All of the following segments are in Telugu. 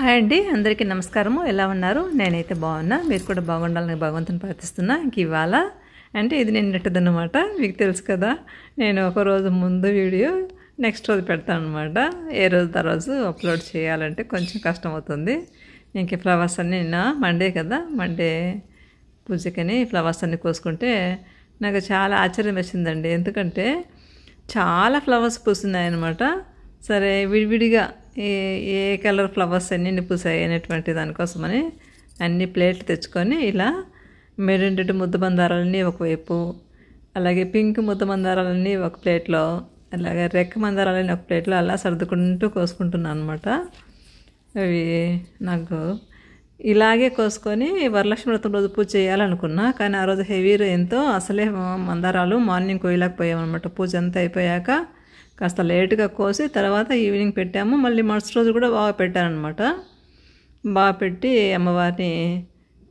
హాయ్ అండి, అందరికీ నమస్కారము. ఎలా ఉన్నారు? నేనైతే బాగున్నా. మీరు కూడా బాగుండాలని భగవంతుని ప్రార్థిస్తున్నా. ఇంక ఇవాళ అంటే ఇది నిన్నటిదన్నమాట. మీకు తెలుసు కదా, నేను ఒక రోజు ముందు వీడియో నెక్స్ట్ రోజు పెడతాను అనమాట. ఏ రోజు ఆ రోజు అప్లోడ్ చేయాలంటే కొంచెం కష్టం అవుతుంది. ఇంక ఫ్లవర్స్ అన్నీ నిన్న మండే కదా, మండే పూజకని ఫ్లవర్స్ అన్నీ కోసుకుంటే నాకు చాలా ఆశ్చర్యం వేసిందండి. ఎందుకంటే చాలా ఫ్లవర్స్ పూస్తున్నాయన్నమాట. సరే, విడివిడిగా ఏ ఏ కలర్ ఫ్లవర్స్ ఎన్ని పూసాయి అనేటువంటి దానికోసమని అన్ని ప్లేట్లు తెచ్చుకొని ఇలా మెరూన్ రెడ్ ముద్దమందారాలన్నీ ఒకవైపు, అలాగే పింక్ ముద్దమందారాలన్నీ ఒక ప్లేట్లో, అలాగే రెక్క మందారాలన్నీ ఒక ప్లేట్లో అలా సర్దుకుంటూ కోసుకుంటున్నాను అనమాట. అవి నాకు ఇలాగే కోసుకొని వరలక్ష్మి వ్రతం రోజు పూజ చేయాలనుకున్నా, కానీ ఆ రోజు హెవీ రెయిన్తో అసలే మందారాలు మార్నింగ్ కోయలేకపోయామన్నమాట. పూజ అంతా అయిపోయాక కాస్త లేటుగా కోసి తర్వాత ఈవినింగ్ పెట్టాము. మళ్ళీ మరుసటి రోజు కూడా బాగా పెట్టానమాట. బాగా పెట్టి అమ్మవారిని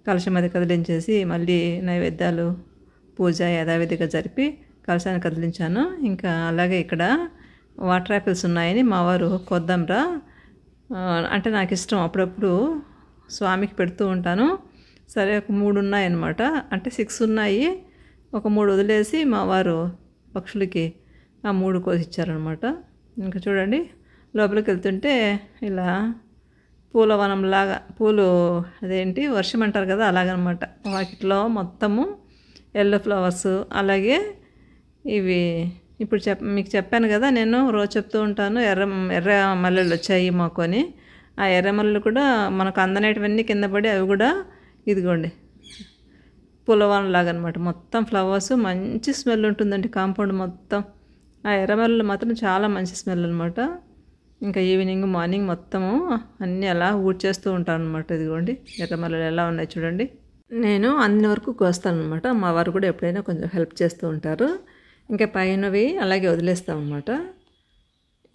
కలశం అది కదిలించేసి మళ్ళీ నైవేద్యాలు పూజ యథావిధిగా జరిపి కలశాన్ని కదిలించాను. ఇంకా అలాగే ఇక్కడ వాటర్ యాపిల్స్ ఉన్నాయని మా వారు కొద్దాంరా అంటే నాకు ఇష్టం, అప్పుడప్పుడు స్వామికి పెడుతూ ఉంటాను. సరే, ఒక 3 ఉన్నాయన్నమాట. అంటే 6 ఉన్నాయి, ఒక 3 వదిలేసి మా వారు పక్షులకి ఆ 3 కోసి ఇచ్చారనమాట. ఇంకా చూడండి, లోపలికి వెళ్తుంటే ఇలా పూలవనంలాగా, పూలు అదేంటి వర్షం అంటారు కదా, అలాగనమాట. వాకిట్లో మొత్తము ఎల్లో ఫ్లవర్స్, అలాగే ఇవి ఇప్పుడు మీకు చెప్పాను కదా, నేను రోజు చెప్తూ ఉంటాను ఎర్ర మల్లెలు వచ్చాయి మాకు అని. ఆ ఎర్ర మల్లెలు కూడా మనకు అందనేటివన్నీ కింద పడి అవి కూడా ఇదిగోండి పూలవనంలాగా అనమాట. మొత్తం ఫ్లవర్స్, మంచి స్మెల్ ఉంటుందండి కాంపౌండ్ మొత్తం. ఆ ఎర్రమల్లెలు మాత్రం చాలా మంచి స్మెల్ అనమాట. ఇంకా ఈవినింగ్ మార్నింగ్ మొత్తము అన్నీ అలా ఊడ్చేస్తూ ఉంటాను అనమాట. ఇదిగోండి ఎర్రమల్లెలు ఎలా ఉన్నాయి చూడండి. నేను అందిన వరకు కోస్తాను అనమాట. మా వారు కూడా ఎప్పుడైనా కొంచెం హెల్ప్ చేస్తూ ఉంటారు. ఇంకా పైనవి అలాగే వదిలేస్తాం అనమాట.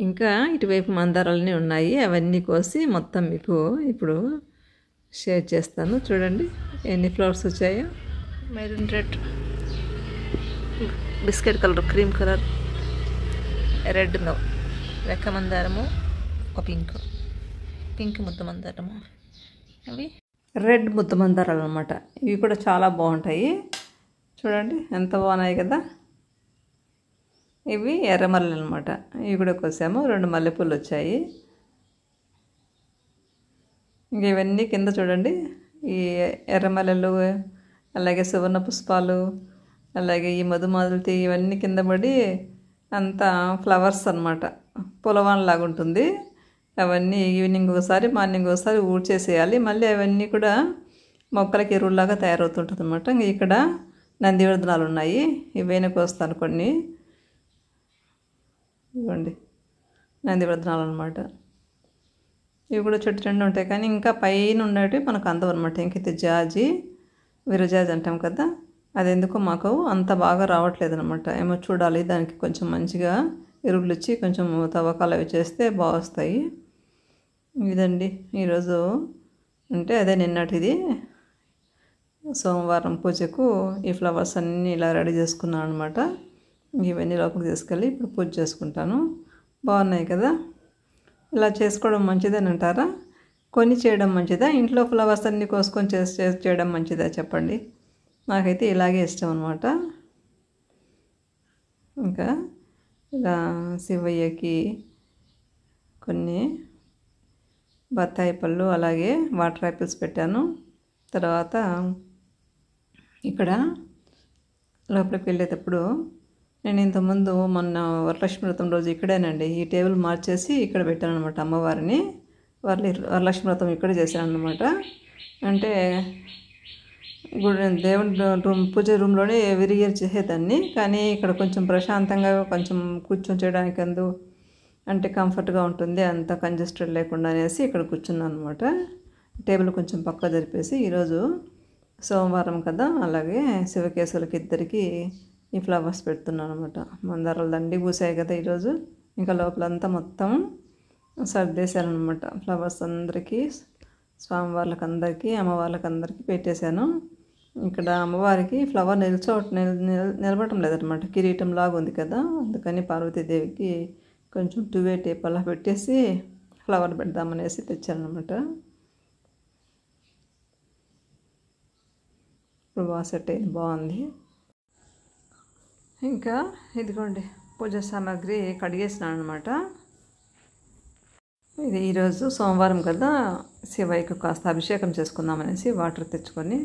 ఇంకా ఇటువైపు మందారాలన్నీ ఉన్నాయి, అవన్నీ కోసి మొత్తం మీకు ఇప్పుడు షేర్ చేస్తాను. చూడండి ఎన్ని ఫ్లవర్స్ వచ్చాయో. Maroon red, biscuit colour, cream colour, రెడ్లో రెక్క మందారము, ఒక పింక్ ముద్ద మందారము, అవి రెడ్ ముద్ద మందారాలు అనమాట. ఇవి కూడా చాలా బాగుంటాయి. చూడండి ఎంత బాగున్నాయి కదా. ఇవి ఎర్రమల్లెలు అనమాట. ఇవి కూడా కోసాము. 2 మల్లెపూలు వచ్చాయి. ఇంక ఇవన్నీ కింద చూడండి, ఈ ఎర్రమల్లెలు, అలాగే సువర్ణ పుష్పాలు, అలాగే ఈ మధుమాలతి, ఇవన్నీ కింద పడి అంతా ఫ్లవర్స్ అనమాట. పొలవాన్లాగా ఉంటుంది. అవన్నీ ఈవినింగ్ ఒకసారి మార్నింగ్ ఒకసారి ఊడ్చేసేయాలి. మళ్ళీ అవన్నీ కూడా మొక్కలకి ఎరువులాగా తయారవుతుంటుంది అనమాట. ఇంక ఇక్కడ నందివర్ధనాలు ఉన్నాయి, ఇవైనా కోస్తాను కొన్ని. ఇవ్వండి నందివర్ధనాలు అనమాట. ఇవి కూడా చెట్టు 2 ఉంటాయి, కానీ ఇంకా పైన ఉండేవి మనకు అందం అనమాట. ఇంకైతే జాజి, విరజాజి అంటాం కదా, అది ఎందుకో మాకు అంత బాగా రావట్లేదు అనమాట. ఏమో చూడాలి, దానికి కొంచెం మంచిగా ఎరువులు ఇచ్చి కొంచెం తవ్వకాలు అవి చేస్తే బాగా వస్తాయి. ఇదండి ఈరోజు, అంటే అదే నిన్నటిది సోమవారం పూజకు ఈ ఫ్లవర్స్ అన్నీ ఇలా రెడీ చేసుకున్నాను అనమాట. ఇవన్నీ లోపలికి తీసుకెళ్ళి ఇప్పుడు పూజ చేసుకుంటాను. బాగున్నాయి కదా. ఇలా చేసుకోవడం మంచిదని అంటారా? కొని చేయడం మంచిదా, ఇంట్లో ఫ్లవర్స్ అన్నీ కోసుకొని చేయడం మంచిదా చెప్పండి. నాకైతే ఇలాగే ఇష్టం అనమాట. ఇంకా ఇలా శివయ్యకి కొన్ని బత్తాయి పళ్ళు, అలాగే వాటర్ యాపిల్స్ పెట్టాను. తర్వాత ఇక్కడ లోపలికి వెళ్ళేటప్పుడు నేను ఇంతకుముందు మొన్న వరలక్ష్మి వ్రతం రోజు ఇక్కడేనండి ఈ టేబుల్ మార్చేసి ఇక్కడ పెట్టాను అనమాట. అమ్మవారిని వరలక్ష్మి వ్రతం ఇక్కడ చేశాను అనమాట. అంటే దేవుడి రూమ్, పూజ రూమ్లోనే ఎవ్రీ ఇయర్ చేసేదాన్ని, కానీ ఇక్కడ కొంచెం ప్రశాంతంగా కొంచెం కూర్చొని చేయడానికి అంటే కంఫర్ట్గా ఉంటుంది, అంత కంజెస్టెడ్ లేకుండా అనేసి ఇక్కడ కూర్చున్నాను అనమాట. టేబుల్ కొంచెం పక్క జరిపేసి, ఈరోజు సోమవారం కదా, అలాగే శివకేశవులకి ఇద్దరికి ఈ ఫ్లవర్స్ పెడుతున్నాను అనమాట. మందారాలు దండి పూసాయి కదా ఈరోజు. ఇంకా లోపలంతా మొత్తం సర్దేశాను అనమాట. ఫ్లవర్స్ అందరికీ, స్వామివార్లకు అందరికీ, అమ్మవార్లకు అందరికీ పెట్టేశాను. ఇక్కడ అమ్మవారికి ఫ్లవర్ నిలబడటం లేదనమాట, కిరీటం లాగా ఉంది కదా, అందుకని పార్వతీదేవికి కొంచెం 2-way టేప్ అలా పెట్టేసి ఫ్లవర్ పెడదామనేసి తెచ్చాను అనమాట. ఇప్పుడు బాగా సెట్ అయింది, బాగుంది. ఇంకా ఇదిగోండి పూజ సామాగ్రి కడిగేసినాను అనమాట. ఇది ఈరోజు సోమవారం కదా, శివయ్యకు కాస్త అభిషేకం చేసుకుందామనేసి వాటర్ తెచ్చుకొని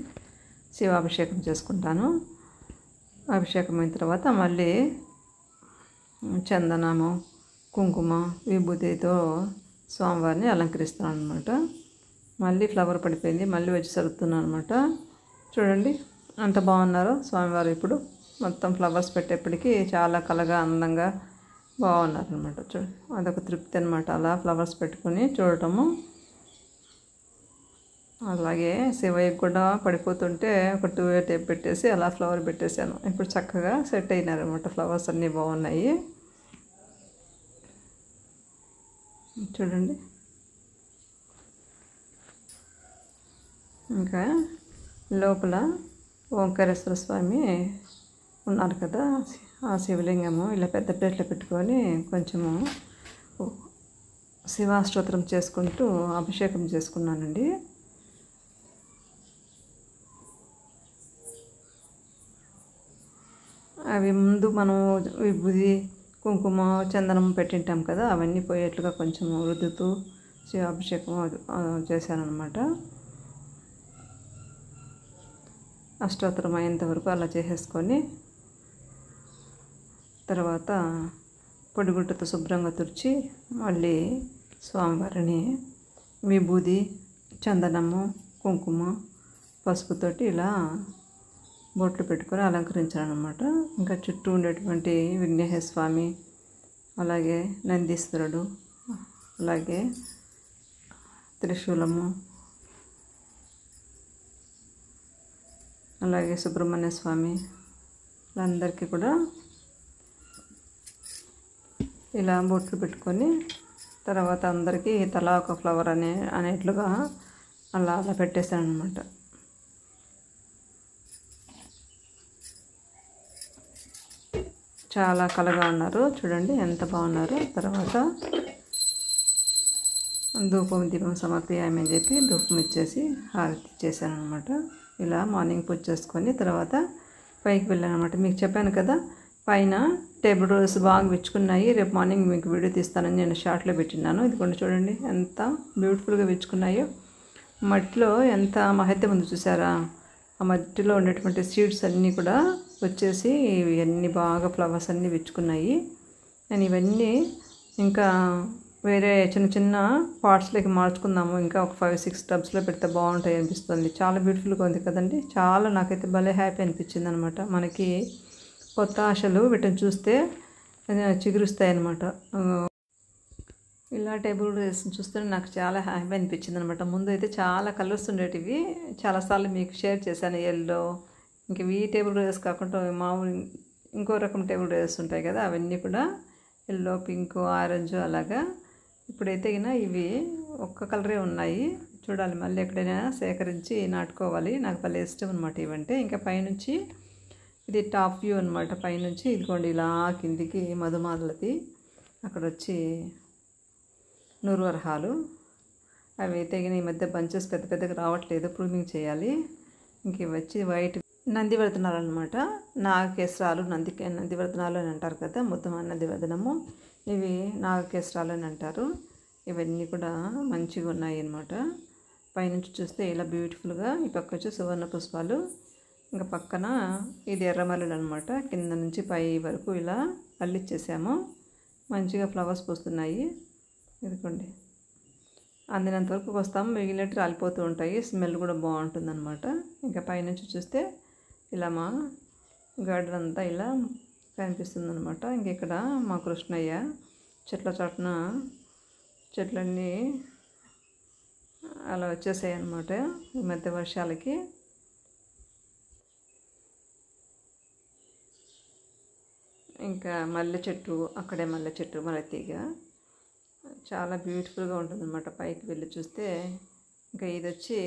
శివాభిషేకం చేసుకుంటాను. అభిషేకం అయిన తర్వాత మళ్ళీ చందనము, కుంకుమ, విభూతితో స్వామివారిని అలంకరిస్తున్నాను అనమాట. మళ్ళీ ఫ్లవర్ పడిపోయింది, మళ్ళీ వచ్చి సరుతున్నాను అనమాట. చూడండి అంత బాగున్నారో స్వామివారు. ఇప్పుడు మొత్తం ఫ్లవర్స్ పెట్టేప్పటికీ చాలా కలగా అందంగా బాగున్నారనమాట. చూడండి, అదొక తృప్తి అనమాట, అలా ఫ్లవర్స్ పెట్టుకొని చూడటము. అలాగే శివయ్యకి కూడా పడిపోతుంటే ఒక 2 టేప్ పెట్టేసి అలా ఫ్లవర్ పెట్టేశాను. ఇప్పుడు చక్కగా సెట్ అయినారనమాట, ఫ్లవర్స్ అన్నీ బాగున్నాయి. చూడండి, ఇంకా లోపల ఓంకారేశ్వర స్వామి ఉన్నారు కదా, ఆ శివలింగము ఇలా పెద్ద ప్లేట్లో పెట్టుకొని కొంచెము శివాష్టోత్రం చేసుకుంటూ అభిషేకం చేసుకున్నానండి. అవి ముందు మనం విభూది, కుంకుమ, చందనం పెట్టింటాం కదా, అవన్నీ పోయేట్లుగా కొంచెం రుద్దుతూ శివాభిషేకం చేశానన్నమాట. అష్టోత్తరం అయ్యేంత వరకు అలా చేసేసుకొని తర్వాత పొడిగుడ్డతో శుభ్రంగా తుడిచి మళ్ళీ స్వామివారిని విభూది, చందనము, కుంకుమ, పసుపుతోటి ఇలా బొట్లు పెట్టుకొని అలంకరించాలన్నమాట. ఇంకా చుట్టూ ఉండేటువంటి విఘ్నేశ్వర స్వామి, అలాగే నందీశ్వరుడు, అలాగే త్రిశూలము, అలాగే సుబ్రహ్మణ్య స్వామి, అందరికీ కూడా ఇలా బొట్లు పెట్టుకొని తర్వాత అందరికీ తలా ఒక ఫ్లవర్ అనేట్లుగా అలా పెట్టేశాను అనమాట. చాలా కలగా ఉన్నారు, చూడండి ఎంత బాగున్నారు. తర్వాత ధూపం దీపం సమర్పయామని చెప్పి ధూపం ఇచ్చేసి హారతి ఇచ్చేసాను అనమాట. ఇలా మార్నింగ్ పూజ చేసుకొని తర్వాత పైకి వెళ్ళాను అనమాట. మీకు చెప్పాను కదా, పైన టేబుల్ రోల్స్ బాగా విచ్చుకున్నాయి. రేపు మార్నింగ్ మీకు వీడియో తీస్తానని నేను షార్ట్లో పెట్టినాను. ఇది కూడా చూడండి ఎంత బ్యూటిఫుల్గా విచ్చుకున్నాయో. మట్టిలో ఎంత మహత్యం ఉంది చూసారా. ఆ మట్టిలో ఉండేటువంటి సీడ్స్ అన్నీ కూడా వచ్చేసి ఇవన్నీ బాగా ఫ్లవర్స్ అన్నీ విచ్చుకున్నాయి. నేను ఇవన్నీ ఇంకా వేరే చిన్న చిన్న పార్ట్స్లోకి మార్చుకుందాము, ఇంకా ఒక 5-6 టబ్స్లో పెడితే బాగుంటాయి అనిపిస్తుంది. చాలా బ్యూటిఫుల్గా ఉంది కదండి. చాలా నాకైతే భలే హ్యాపీ అనిపించింది అనమాట. మనకి కొత్త ఆశలు వీటిని చూస్తే చిగురుస్తాయి అన్నమాట. ఇలా టేబుల్ వేసి చూస్తే నాకు చాలా హ్యాపీ అనిపించింది అనమాట. ముందు అయితే చాలా కలర్స్ ఉండేటివి, చాలాసార్లు మీకు షేర్ చేశాను. ఎల్లో, ఇంక ఈ టేబుల్ రేస్ కాకుండా మామూలు ఇంకో రకం టేబుల్ రేస్ ఉంటాయి కదా, అవన్నీ కూడా ఎల్లో, పింక్, ఆరెంజ్ అలాగా. ఇప్పుడైతే ఇవి ఒక్క కలరే ఉన్నాయి. చూడాలి, మళ్ళీ ఎక్కడైనా సేకరించి నాటుకోవాలి. నాకు భలే ఇష్టం అనమాట ఇవంటే. ఇంకా పైనుంచి ఇది టాప్ వ్యూ అనమాట. పైనుంచి ఇదిగోండి ఇలా కిందికి మధుమాలతి, అక్కడ వచ్చి నూరువరహాలు, అవి అయితే ఈ మధ్య బంచెస్ పెద్ద పెద్దగా రావట్లేదు, ప్రూనింగ్ చేయాలి. ఇంక వచ్చి వైట్ నందివర్ధనాలు అనమాట. నాగకేసరాలు, నందివర్ధనాలు అని అంటారు కదా, మొత్తం నందివర్ధనము. ఇవి నాగకేసరాలు అని అంటారు. ఇవన్నీ కూడా మంచిగా ఉన్నాయి అన్నమాట. పైనుంచి చూస్తే ఇలా బ్యూటిఫుల్గా, ఈ పక్క వచ్చి సువర్ణ పుష్పాలు, ఇంకా పక్కన ఇది ఎర్రమల్లెలు అనమాట. కింద నుంచి పై వరకు ఇలా అల్లిచ్చేసాము. మంచిగా ఫ్లవర్స్ పూస్తున్నాయి. ఇదిగోండి, అందినంత వరకు వస్తాము, మిగిలినట్టు రాలిపోతూ ఉంటాయి. స్మెల్ కూడా బాగుంటుంది అనమాట. ఇంకా పైనుంచి చూస్తే ఇలా మా గార్డెన్ అంతా ఇలా కనిపిస్తుంది అనమాట. ఇంక ఇక్కడ మా కృష్ణయ్య చెట్ల చాటున చెట్లన్నీ అలా వచ్చేసాయి అన్నమాట ఈ మధ్య వర్షాలకి. ఇంకా మల్లె చెట్టు, అక్కడే మల్లె చెట్టు, మల్లెతీగ చాలా బ్యూటిఫుల్గా ఉంటుంది అన్నమాట. పైకి వెళ్ళి చూస్తే ఇంకా ఇది వచ్చి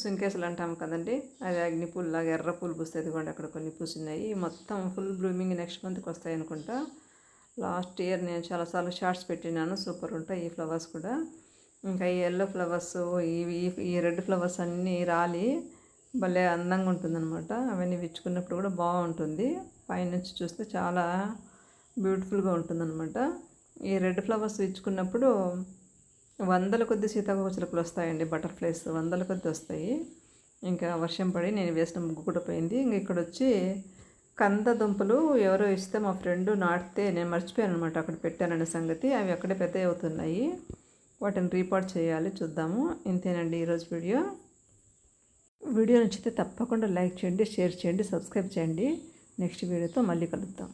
సుంకేసలు అంటాము కదండి, అది అగ్నిపూల్లాగా ఎర్ర పూలు పూస్తాయి. ఇదిగోండి అక్కడ కొన్ని పూసున్నాయి. మొత్తం ఫుల్ బ్లూమింగ్ నెక్స్ట్ మంత్కి వస్తాయి అనుకుంటా. లాస్ట్ ఇయర్ నేను చాలాసార్లు షార్ట్స్ పెట్టినాను, సూపర్ ఉంటాయి ఈ ఫ్లవర్స్ కూడా. ఇంకా ఈ ఎల్లో ఫ్లవర్స్, ఈ రెడ్ ఫ్లవర్స్ అన్నీ రాలి భలే అందంగా ఉంటుందన్నమాట. అవన్నీ విచ్చుకున్నప్పుడు కూడా బాగుంటుంది, పైనుంచి చూస్తే చాలా బ్యూటిఫుల్గా ఉంటుందన్నమాట. ఈ రెడ్ ఫ్లవర్స్ విచ్చుకున్నప్పుడు వందల కొద్ది సీతాకోకచిలుకలు వస్తాయండి, బటర్ఫ్లైస్ వందల కొద్ది వస్తాయి. ఇంకా వర్షం పడి నేను వేసిన ముగ్గు కూడా పోయింది. ఇంక ఇక్కడ వచ్చి కంద దుంపలు ఎవరో ఇస్తే మా ఫ్రెండ్ నాటితే నేను మర్చిపోయాను అనమాట, అక్కడ పెట్టాననే సంగతి. అవి అక్కడే పెద్ద అవుతున్నాయి, వాటిని రీపాట్ చేయాలి, చూద్దాము. ఇంతేనండి ఈరోజు వీడియో నచ్చితే తప్పకుండా లైక్ చేయండి, షేర్ చేయండి, సబ్స్క్రైబ్ చేయండి. నెక్స్ట్ వీడియోతో మళ్ళీ కలుద్దాం.